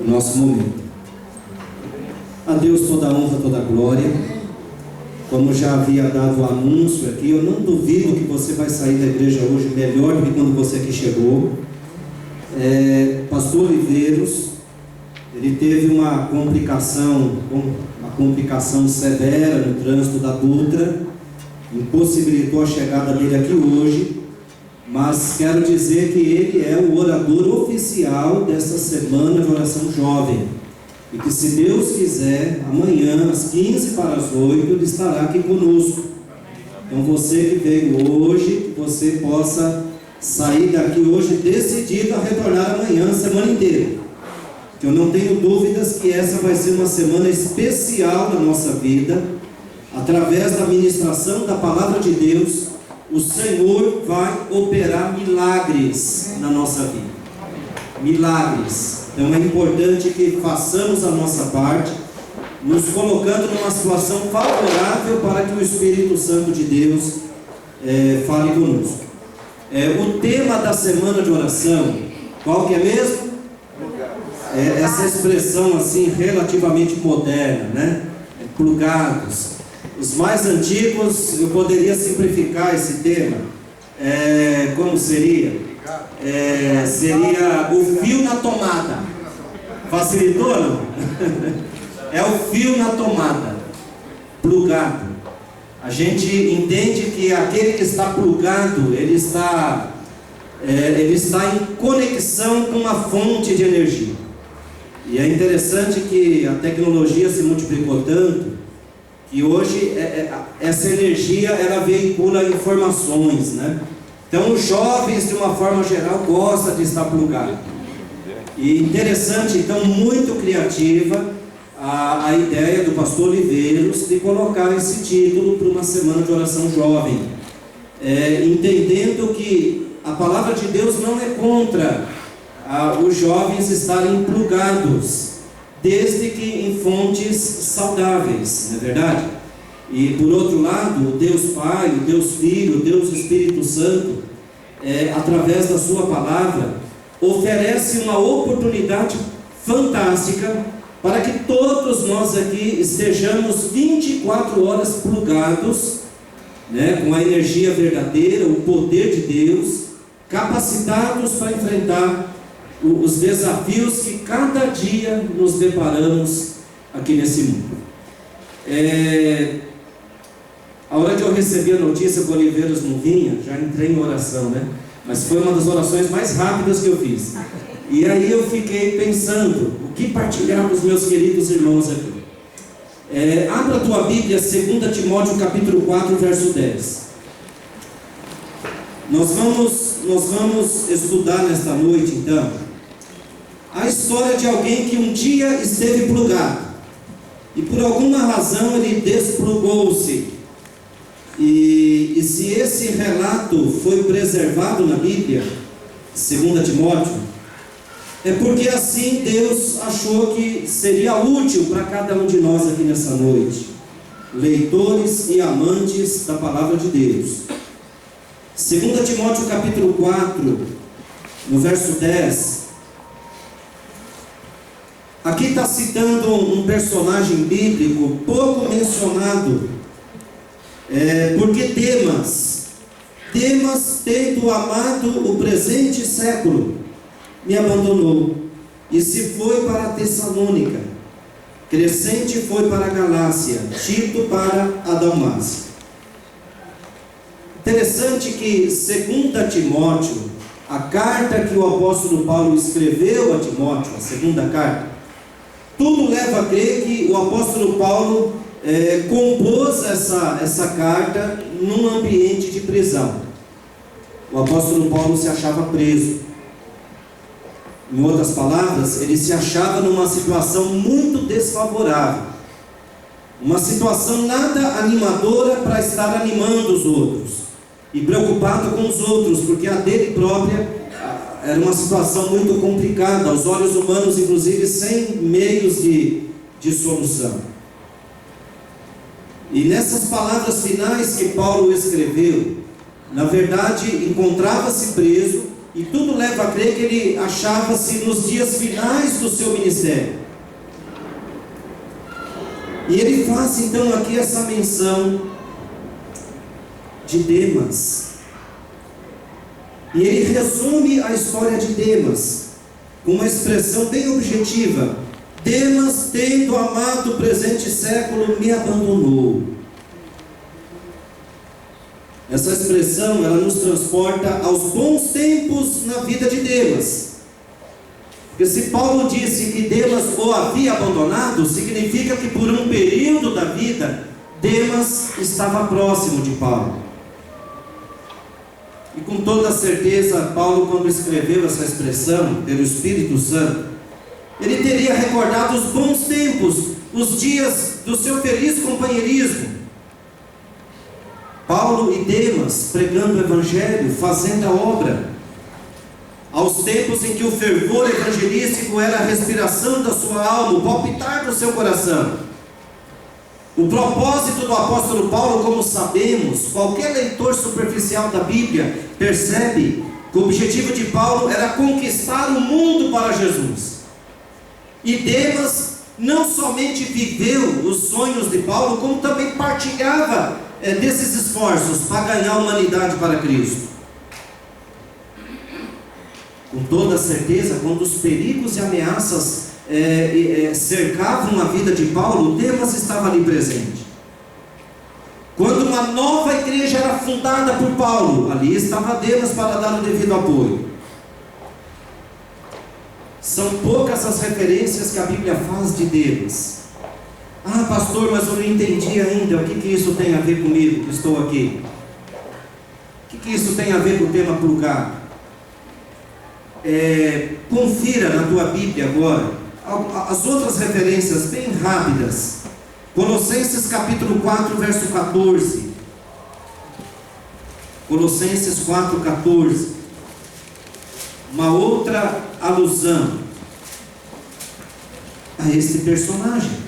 o nosso momento. A Deus toda a honra, toda a glória. Como já havia dado o anúncio aqui, eu não duvido que você vai sair da igreja hoje melhor do que quando você aqui chegou. Pastor Oliveiros, ele teve uma complicação severa no trânsito da Dutra, impossibilitou a chegada dele aqui hoje, mas quero dizer que ele é o orador oficial dessa semana de oração jovem, e que, se Deus quiser, amanhã às 7:45 ele estará aqui conosco. Então você que veio hoje, que você possa sair daqui hoje decidido a retornar amanhã, a semana inteira. Eu não tenho dúvidas que essa vai ser uma semana especial na nossa vida. Através da ministração da palavra de Deus, o Senhor vai operar milagres na nossa vida. Milagres. Então é importante que façamos a nossa parte, nos colocando numa situação favorável para que o Espírito Santo de Deus fale conosco. O tema da semana de oração, qual que é mesmo? Essa expressão assim relativamente moderna, né? Plugados. Os mais antigos, eu poderia simplificar esse tema. Como seria? Seria o fio na tomada. Facilitou, não? É o fio na tomada. Plugado. A gente entende que aquele que está plugado, ele está em conexão com uma fonte de energia. E é interessante que a tecnologia se multiplicou tanto, que hoje essa energia ela veicula informações, né? Então os jovens, de uma forma geral, gostam de estar plugado. E interessante, então, muito criativa a ideia do pastor Oliveiros de colocar esse título para uma semana de oração jovem, entendendo que a palavra de Deus não é contra os jovens estarem plugados, desde que em fontes saudáveis, não é verdade? E por outro lado, o Deus Pai, o Deus Filho, o Deus Espírito Santo, através da sua palavra, oferece uma oportunidade fantástica para que todos nós aqui estejamos 24 horas plugados, né, com a energia verdadeira, o poder de Deus, capacitados para enfrentar os desafios que cada dia nos deparamos aqui nesse mundo. A hora que eu recebi a notícia que o Oliveiros não vinha, já entrei em oração, né? Mas foi uma das orações mais rápidas que eu fiz. E aí eu fiquei pensando, o que partilhar com os meus queridos irmãos aqui? Abra a tua Bíblia, 2 Timóteo capítulo 4, verso 10. Nós vamos estudar nesta noite, então, a história de alguém que um dia esteve plugado, e por alguma razão ele desplugou-se. E se esse relato foi preservado na Bíblia, 2 Timóteo, é porque assim Deus achou que seria útil para cada um de nós aqui nessa noite, leitores e amantes da palavra de Deus. 2 Timóteo capítulo 4, no verso 10, aqui está citando um personagem bíblico pouco mencionado, porque Demas, tendo amado o presente século, me abandonou, e se foi para a Tessalônica, Crescente foi para a Galácia, Tito para a Dalmácia. Interessante que 2 Timóteo, a carta que o apóstolo Paulo escreveu a Timóteo, a segunda carta, tudo leva a crer que o apóstolo Paulo compôs essa carta num ambiente de prisão. O apóstolo Paulo se achava preso. Em outras palavras, ele se achava numa situação muito desfavorável, uma situação nada animadora para estar animando os outros e preocupado com os outros, porque a dele própria era uma situação muito complicada, aos olhos humanos, inclusive sem meios de solução. E nessas palavras finais que Paulo escreveu, na verdade, encontrava-se preso, E tudo leva a crer que ele achava-se nos dias finais do seu ministério. E ele faz então aqui essa menção de Demas. E ele resume a história de Demas com uma expressão bem objetiva: Demas, tendo amado o presente século, me abandonou. Essa expressão, ela nos transporta aos bons tempos na vida de Demas. Porque se Paulo disse que Demas o havia abandonado, significa que por um período da vida, Demas estava próximo de Paulo. E com toda certeza, Paulo, quando escreveu essa expressão, pelo Espírito Santo, ele teria recordado os bons tempos, os dias do seu feliz companheirismo. Paulo e Demas pregando o Evangelho, fazendo a obra, aos tempos em que o fervor evangelístico era a respiração da sua alma, o palpitar do seu coração. O propósito do apóstolo Paulo, como sabemos, qualquer leitor superficial da Bíblia percebe que o objetivo de Paulo era conquistar o mundo para Jesus. E Demas não somente viveu os sonhos de Paulo, como também partilhava desses esforços para ganhar a humanidade para Cristo. Com toda certeza, quando os perigos e ameaças cercavam a vida de Paulo, Demas estava ali presente. Quando uma nova igreja era fundada por Paulo, ali estava Demas para dar o devido apoio. São poucas as referências que a Bíblia faz de Demas. Ah, pastor, mas eu não entendi ainda o que isso tem a ver comigo, que estou aqui. O que isso tem a ver com o tema purgar? Confira na tua Bíblia agora as outras referências bem rápidas. Colossenses capítulo 4, verso 14. Colossenses 4, 14. Uma outra alusão a este personagem.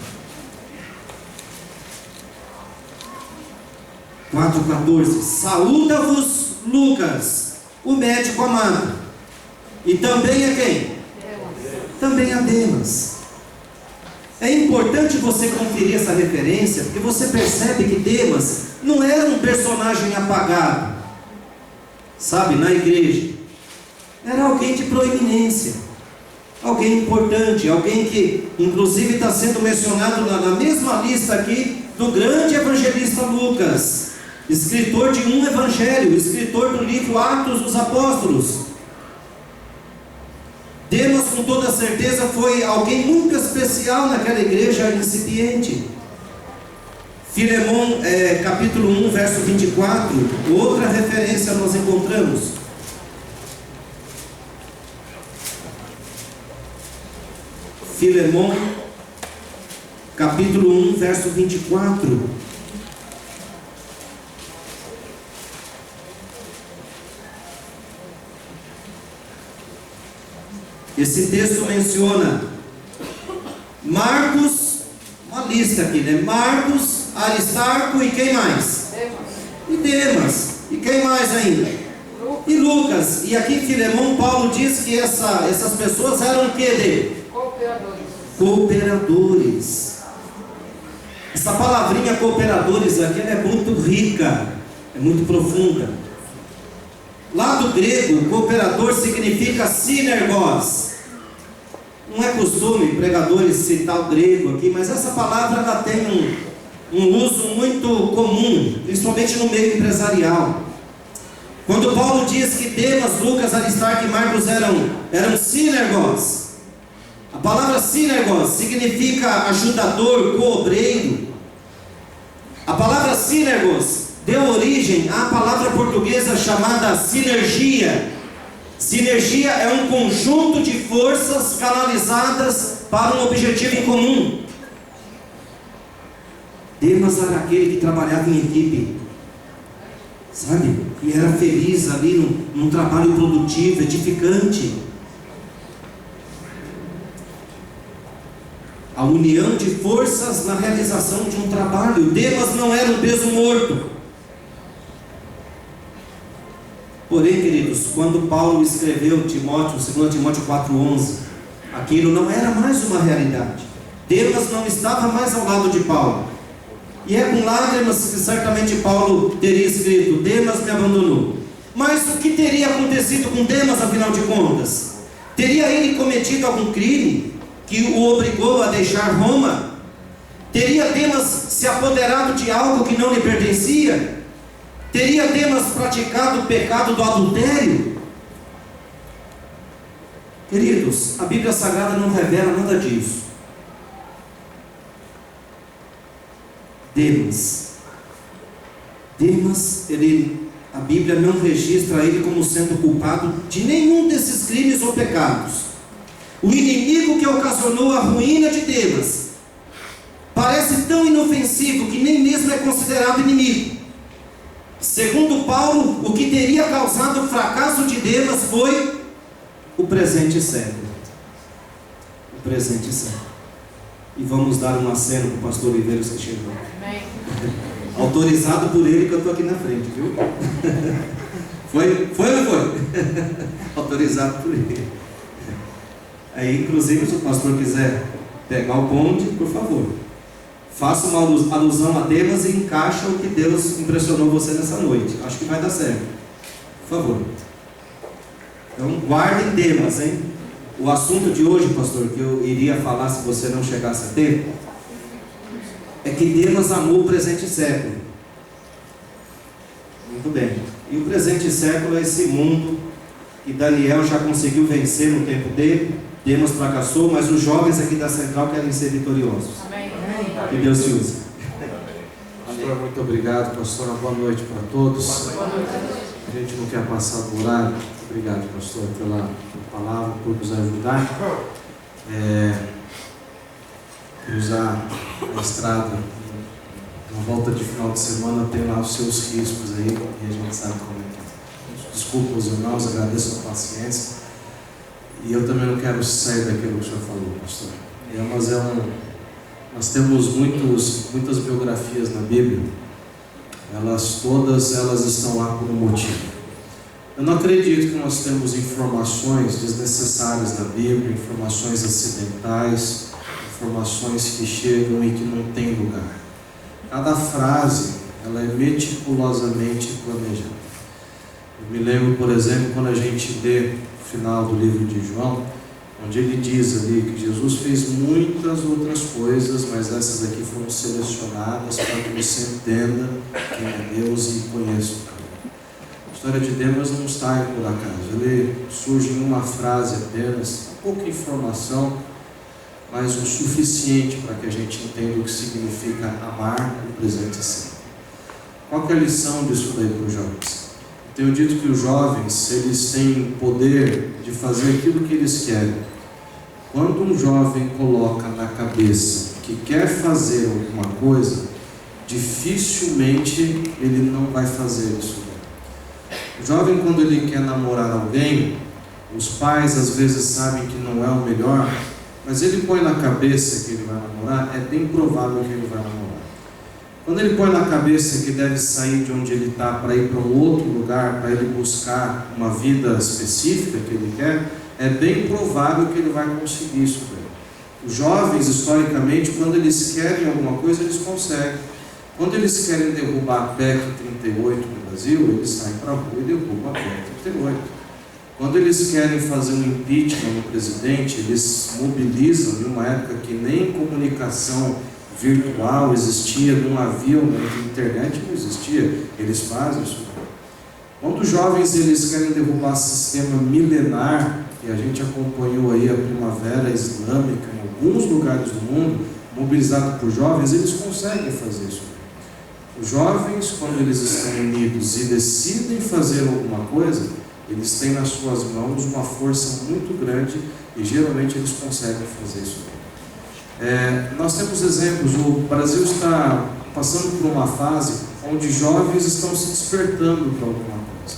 4,14. Saúda-vos Lucas, o médico amado. E também a quem? Também a Demas. É importante você conferir essa referência, porque você percebe que Demas não era um personagem apagado, sabe, na igreja. Era alguém de proeminência, alguém importante, alguém que inclusive está sendo mencionado na mesma lista aqui do grande evangelista Lucas, escritor de um evangelho, escritor do livro Atos dos Apóstolos. Demas, com toda certeza, foi alguém muito especial naquela igreja incipiente. Filemão, capítulo 1, verso 24, outra referência nós encontramos. Filemão, capítulo 1, verso 24. Esse texto menciona Marcos, uma lista aqui, né? Marcos, Aristarco e quem mais? E Demas. E quem mais ainda? E Lucas. E aqui em Filemão, Paulo diz que essas pessoas eram o que dele? Cooperadores. Essa palavrinha cooperadores aqui é muito rica, é muito profunda. Lá do grego, cooperador significa sinergos. Não é costume pregadores citar o grego aqui, mas essa palavra ela tem um uso muito comum, principalmente no meio empresarial. Quando Paulo diz que Demas, Lucas, Aristarco e Marcos eram sinergos, a palavra sinergos significa ajudador, coobreiro. A palavra sinergos deu origem à palavra portuguesa chamada sinergia. Sinergia é um conjunto de forças canalizadas para um objetivo em comum. Demas era aquele que trabalhava em equipe, sabe? E era feliz ali num trabalho produtivo, edificante. A união de forças na realização de um trabalho. Demas não era um peso morto. Porém, queridos, quando Paulo escreveu Timóteo, 2 Timóteo 4,11, aquilo não era mais uma realidade. Demas não estava mais ao lado de Paulo. E é com lágrimas que certamente Paulo teria escrito: Demas me abandonou. Mas o que teria acontecido com Demas, afinal de contas? Teria ele cometido algum crime que o obrigou a deixar Roma? Teria Demas se apoderado de algo que não lhe pertencia? Teria Demas praticado o pecado do adultério? Queridos, a Bíblia Sagrada não revela nada disso. Demas, a Bíblia não registra ele como sendo culpado de nenhum desses crimes ou pecados. O inimigo que ocasionou a ruína de Demas parece tão inofensivo que nem mesmo é considerado inimigo. Segundo Paulo, o que teria causado o fracasso de Demas foi o presente século. O presente século. E vamos dar um aceno para o pastor Oliveiros que chegou. Amém. Autorizado por ele que eu estou aqui na frente, viu? Foi ou não foi? Autorizado por ele. Aí, inclusive, se o pastor quiser pegar o bonde, por favor, faça uma alusão a Demas e encaixa o que Deus impressionou você nessa noite. Acho que vai dar certo. Por favor. Então, guardem Demas, hein? O assunto de hoje, pastor, que eu iria falar se você não chegasse a tempo, é que Demas amou o presente século. Muito bem. E o presente século é esse mundo que Daniel já conseguiu vencer no tempo dele. Demas fracassou, mas os jovens aqui da Central querem ser vitoriosos. Amém. Que Deus te use. Pastor, muito obrigado, pastor. Uma boa noite para todos. A gente não quer passar do horário. Obrigado, pastor, pela palavra, por nos ajudar. Cruzar a estrada na volta de final de semana tem lá os seus riscos aí, e a gente sabe como é que é. Desculpa os irmãos, agradeço a paciência. E eu também não quero sair daquilo que o senhor falou, pastor. Nós temos muitas biografias na Bíblia. Todas elas estão lá por um motivo. Eu não acredito que nós temos informações desnecessárias na Bíblia, informações acidentais, informações que chegam e que não tem lugar. Cada frase, ela é meticulosamente planejada. Eu me lembro, por exemplo, quando a gente lê o final do livro de João, onde ele diz ali que Jesus fez muitas outras coisas, mas essas aqui foram selecionadas para que você entenda quem é Deus e conheça o caminho. A história de Demas não está aí por acaso. Ele surge em uma frase apenas, pouca informação, mas o suficiente para que a gente entenda o que significa amar o presente século. Qual que é a lição disso daí para os jovens? Eu tenho dito que os jovens, eles têm poder de fazer aquilo que eles querem. Quando um jovem coloca na cabeça que quer fazer alguma coisa, dificilmente ele não vai fazer isso. O jovem, quando ele quer namorar alguém, os pais às vezes sabem que não é o melhor, mas ele põe na cabeça que ele vai namorar, é bem provável que ele vai namorar. Quando ele põe na cabeça que deve sair de onde ele está para ir para um outro lugar, para ele buscar uma vida específica que ele quer, é bem provável que ele vai conseguir isso. Os jovens, historicamente, quando eles querem alguma coisa, eles conseguem. Quando eles querem derrubar a PEC 38 no Brasil, eles saem para a rua e derrubam a PEC 38. Quando eles querem fazer um impeachment no presidente, eles mobilizam, em uma época que nem comunicação virtual existia, não havia, a internet não existia, eles fazem isso. Quando os jovens eles querem derrubar o sistema milenar, que a gente acompanhou aí a primavera islâmica em alguns lugares do mundo, mobilizado por jovens, eles conseguem fazer isso. Os jovens, quando eles estão unidos e decidem fazer alguma coisa, eles têm nas suas mãos uma força muito grande e geralmente eles conseguem fazer isso. Nós temos exemplos. O Brasil está passando por uma fase onde jovens estão se despertando para alguma coisa.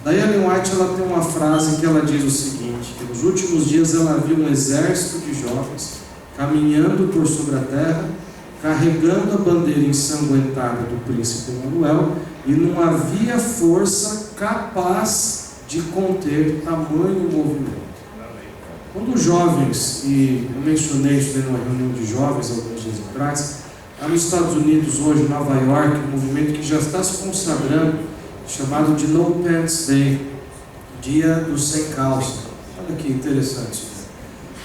Daí a Ellen White ela tem uma frase que ela diz o seguinte, que nos últimos dias ela viu um exército de jovens caminhando por sobre a terra, carregando a bandeira ensanguentada do príncipe Emanuel e não havia força capaz de conter tamanho movimento. Quando os jovens, e eu mencionei isso numa reunião de jovens alguns dias atrás, lá nos Estados Unidos hoje, Nova York, um movimento que já está se consagrando, chamado de No Pants Day, Dia do Sem Calça. Olha que interessante.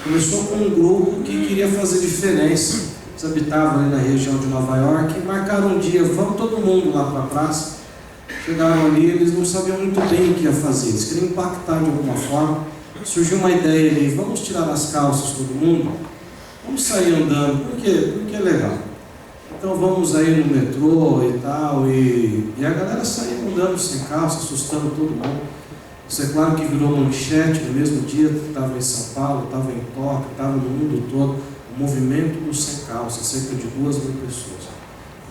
Começou com um grupo que queria fazer diferença. Eles habitavam ali na região de Nova York e marcaram um dia, vamos todo mundo lá para a praça. Chegaram ali, eles não sabiam muito bem o que ia fazer, eles queriam impactar de alguma forma. Surgiu uma ideia ali, vamos tirar as calças todo mundo, vamos sair andando, por quê? Porque é legal. Então vamos aí no metrô e tal, e a galera saiu andando sem calça, assustando todo mundo. Isso é claro que virou manchete no mesmo dia, estava em São Paulo, estava em Tóquio, estava no mundo todo, o movimento do sem calça, cerca de 2.000 pessoas.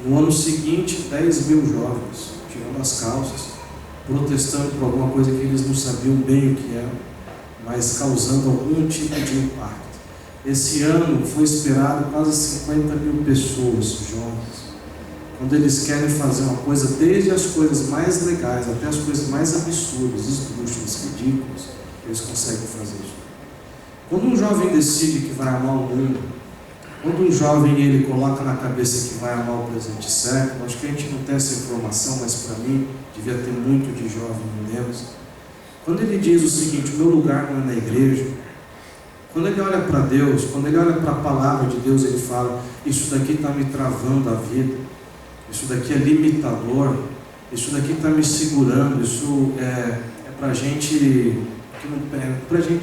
No ano seguinte, 10.000 jovens, tirando as calças, protestando por alguma coisa que eles não sabiam bem o que era, mas causando algum tipo de impacto. Esse ano foi esperado quase 50.000 pessoas, jovens. Quando eles querem fazer uma coisa, desde as coisas mais legais até as coisas mais absurdas, esdrúxulas, ridículas, eles conseguem fazer isso. Quando um jovem decide que vai amar o mundo, quando um jovem ele coloca na cabeça que vai amar o presente século, acho que a gente não tem essa informação, mas para mim devia ter muito de jovem em Deus. Quando ele diz o seguinte: o meu lugar não é na igreja. Quando ele olha para Deus, quando ele olha para a palavra de Deus, ele fala: isso daqui está me travando a vida, isso daqui é limitador, isso daqui está me segurando, isso é para gente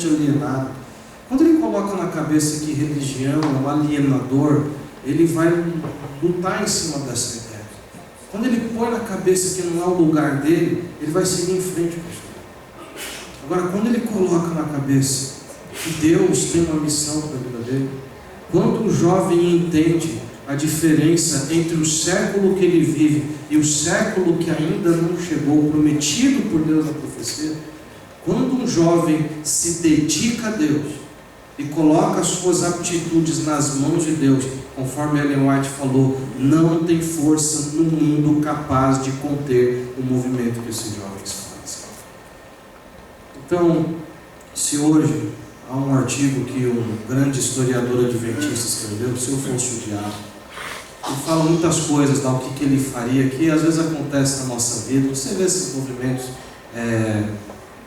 alienado. Quando ele coloca na cabeça que religião é um alienador, ele vai lutar em cima dessa ideia. Quando ele põe na cabeça que não é o lugar dele, ele vai seguir em frente com isso. Agora, quando ele coloca na cabeça que Deus tem uma missão para a vida dele, quando o jovem entende a diferença entre o século que ele vive e o século que ainda não chegou, prometido por Deus na profecia, quando um jovem se dedica a Deus e coloca as suas aptitudes nas mãos de Deus, conforme Ellen White falou, não tem força no mundo capaz de conter o movimento que esses jovens fazem. Então, se hoje há um artigo que um grande historiador adventista escreveu, Se Eu Fosse o Diabo, ele fala muitas coisas o que ele faria, que às vezes acontece na nossa vida, você vê esses movimentos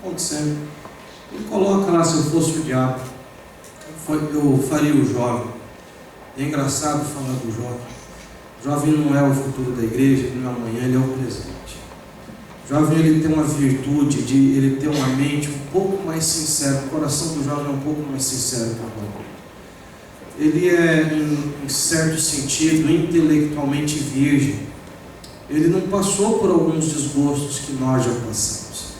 acontecendo. Ele coloca lá: se eu fosse o diabo, eu faria o jovem. É engraçado falar do jovem. O jovem não é o futuro da igreja, ele não é amanhã, ele é o presente. O jovem ele tem uma virtude de ele ter uma mente um pouco mais sincera. O coração do jovem é um pouco mais sincero que o adulto. Ele é, em certo sentido, intelectualmente virgem. Ele não passou por alguns desgostos que nós já passamos.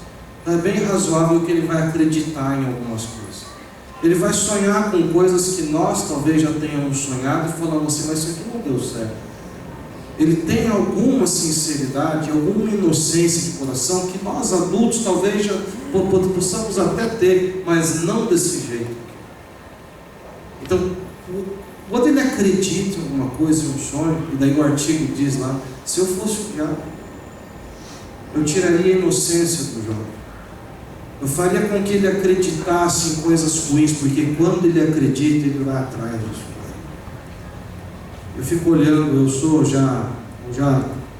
É bem razoável que ele vai acreditar em algumas coisas. Ele vai sonhar com coisas que nós talvez já tenhamos sonhado e falamos assim: mas isso aqui não deu certo. Ele tem alguma sinceridade, alguma inocência de coração que nós adultos talvez já possamos até ter, mas não desse jeito. Então, quando ele acredita em alguma coisa, em um sonho, e daí o artigo diz lá: se eu fosse o diabo, eu tiraria a inocência do jovem. Eu faria com que ele acreditasse em coisas ruins, porque quando ele acredita, ele vai atrás disso. Eu fico olhando, eu já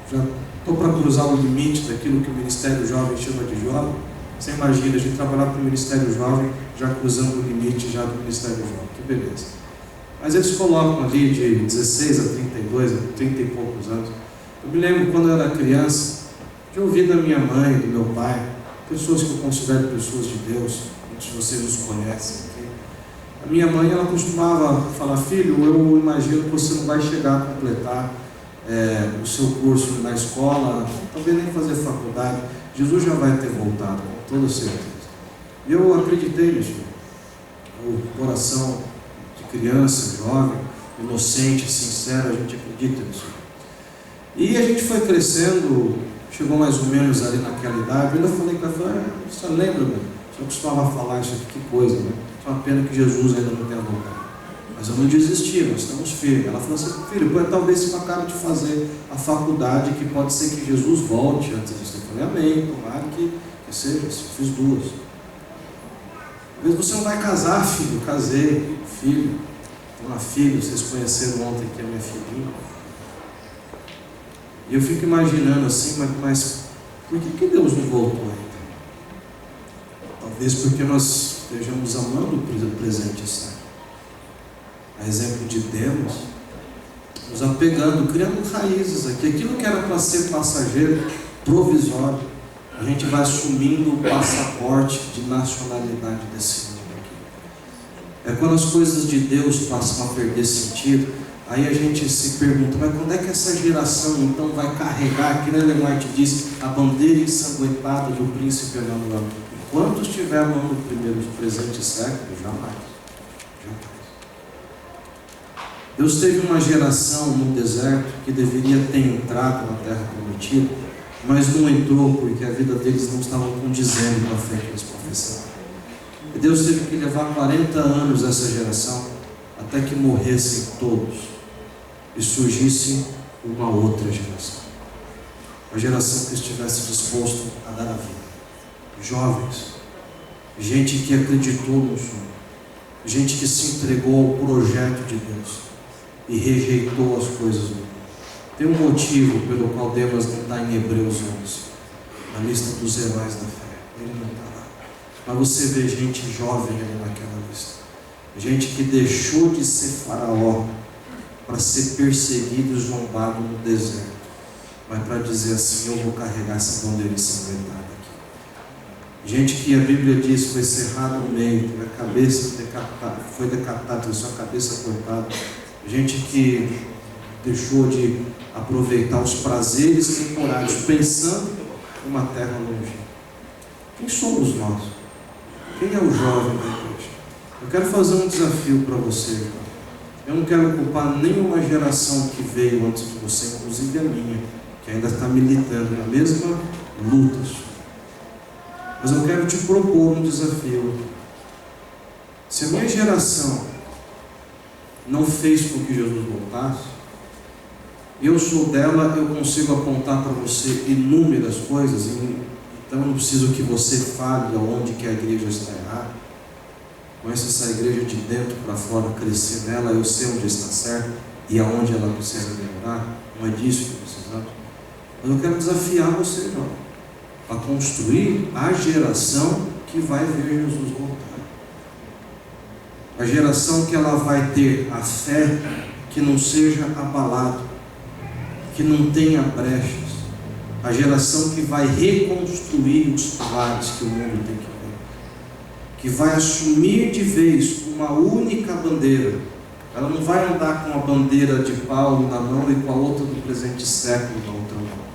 estou para cruzar o limite daquilo que o Ministério Jovem chama de jovem. Você imagina, a gente trabalhar para o Ministério Jovem, já cruzando o limite já do Ministério Jovem, que beleza. Mas eles colocam ali de 16 a 32, a 30 e poucos anos. Eu me lembro quando eu era criança, de ouvir da minha mãe, do meu pai, pessoas que eu considero pessoas de Deus, muitos de vocês os conhecem aqui. A minha mãe, ela costumava falar: filho, eu imagino que você não vai chegar a completar o seu curso na escola, talvez nem fazer faculdade, Jesus já vai ter voltado, com toda certeza. E eu acreditei nisso. O coração de criança, jovem, inocente, sincero, a gente acredita nisso. E a gente foi crescendo, chegou mais ou menos ali naquela idade. Eu ainda falei com ela: você lembra, meu? Você costumava falar isso aqui, que coisa, né? É uma pena que Jesus ainda não tenha voltado. Mas Mas eu não desisti, nós estamos firmes. Ela falou assim: filho, talvez você acabe de fazer a faculdade, que pode ser que Jesus volte antes disso. Eu falei: amém, tomara que seja. Eu fiz 2. Talvez você não vai casar, filho. Eu casei, filho. Tenho uma filha, vocês conheceram ontem que é minha filhinha. E eu fico imaginando assim, mas por que Deus não voltou ainda? Talvez porque nós estejamos amando o presente século. A exemplo de Deus, nos apegando, criando raízes aqui. Aquilo que era para ser passageiro, provisório, a gente vai assumindo o passaporte de nacionalidade desse mundo aqui. É quando as coisas de Deus passam a perder sentido, aí a gente se pergunta: mas quando é que essa geração então vai carregar, aqui na Ellen White diz, a bandeira ensanguentada do príncipe Emanuel? Enquanto estiver amando o primeiro presente século, jamais. Deus teve uma geração no deserto que deveria ter entrado na terra prometida, mas não entrou porque a vida deles não estava condizendo com a fé que eles professavam. E Deus teve que levar 40 anos essa geração até que morressem todos e surgisse uma outra geração. Uma geração que estivesse disposto a dar a vida. Jovens, gente que acreditou no sonho, gente que se entregou ao projeto de Deus e rejeitou as coisas do mundo. Tem um motivo pelo qual Demas não está em Hebreus 11, na lista dos heróis da fé. Ele não está lá. Mas você vê gente jovem ali naquela lista. Gente que deixou de ser faraó para ser perseguido e zombado no deserto, mas para dizer assim: eu vou carregar essa bandeira ensanguentada aqui. Gente que a Bíblia diz foi cerrado no meio, teve a cabeça decapitada, foi decapitado, teve sua cabeça cortada. Gente que deixou de aproveitar os prazeres temporários, pensando em uma terra longínqua. Quem somos nós? Quem é o jovem da igreja? Eu quero fazer um desafio para você, irmão. Eu não quero culpar nenhuma geração que veio antes de você, inclusive a minha, que ainda está militando na mesma luta. Mas eu quero te propor um desafio. Se a minha geração não fez com que Jesus voltasse, eu sou dela, eu consigo apontar para você inúmeras coisas, então eu não preciso que você fale aonde que a igreja está errada. Conheço essa igreja de dentro para fora, crescer nela, eu sei onde está certo e aonde ela precisa melhorar. Não é disso que precisamos. Mas eu quero desafiar você, João, a construir a geração que vai ver Jesus voltar. A geração que ela vai ter a fé que não seja abalada, que não tenha brechas. A geração que vai reconstruir os pilares que o mundo tem que ver, que vai assumir de vez uma única bandeira. Ela não vai andar com a bandeira de Paulo na mão e com a outra do presente século na outra mão,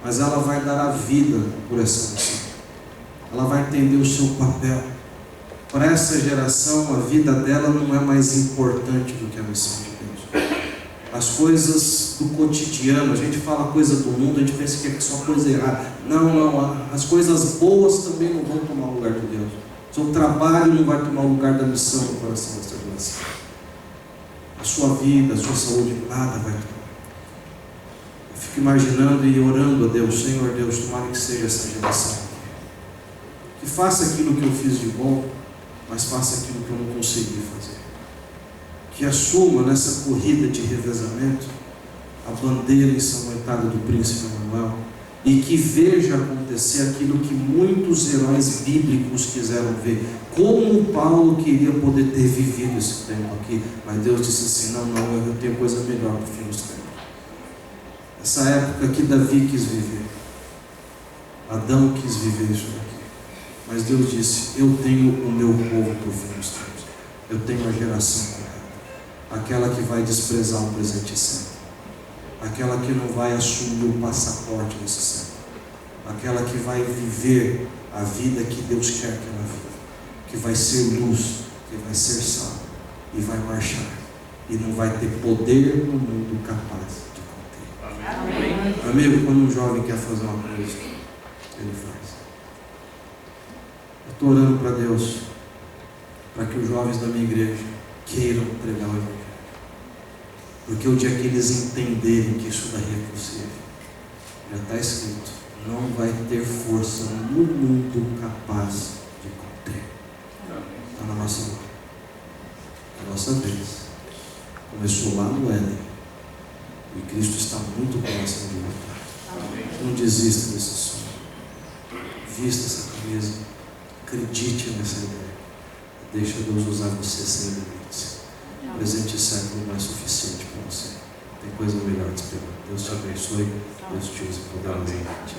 mas ela vai dar a vida por essa missão. Ela vai entender o seu papel. Para essa geração, a vida dela não é mais importante do que a missão de Deus. As coisas do cotidiano, a gente fala coisa do mundo, a gente pensa que é só coisa errada. Não, as coisas boas também não vão tomar o lugar de Deus. O seu trabalho não vai tomar o lugar da missão no coração dessa geração. A sua vida, a sua saúde, nada vai tomar. Eu fico imaginando e orando a Deus: Senhor Deus, tomara que seja essa geração que faça aquilo que eu fiz de bom, mas faça aquilo que eu não consegui fazer. Que assuma nessa corrida de revezamento a bandeira ensanguentada do príncipe Emanuel e que veja acontecer aquilo que muitos heróis bíblicos quiseram ver. Como Paulo queria poder ter vivido esse tempo aqui, mas Deus disse assim: não, eu tenho coisa melhor para o fim dos tempos. Essa época que Davi quis viver, Adão quis viver isso aqui, mas Deus disse: eu tenho o meu povo para o fim dos tempos. Eu tenho a geração correta, aquela que vai desprezar o presente século, aquela que não vai assumir o passaporte desse século, aquela que vai viver a vida que Deus quer que ela viva, que vai ser luz, que vai ser sal e vai marchar e não vai ter poder no mundo capaz de conter. Amém. Amigo, quando um jovem quer fazer uma coisa, ele faz. Eu estou orando para Deus, para que os jovens da minha igreja queiram pregar o Evangelho. Porque o dia que eles entenderem que isso daí é possível, já está escrito, não vai ter força no mundo capaz de conter. Está na nossa mão. A nossa vez começou lá no Éden, e Cristo está muito próximo de voltar. Não desista desse sonho. Vista essa camisa, acredite nessa ideia. Deixa Deus usar você sem limites. O presente século não é suficiente para você. Tem coisa melhor te esperando. Deus te abençoe. Deus te use poderosamente.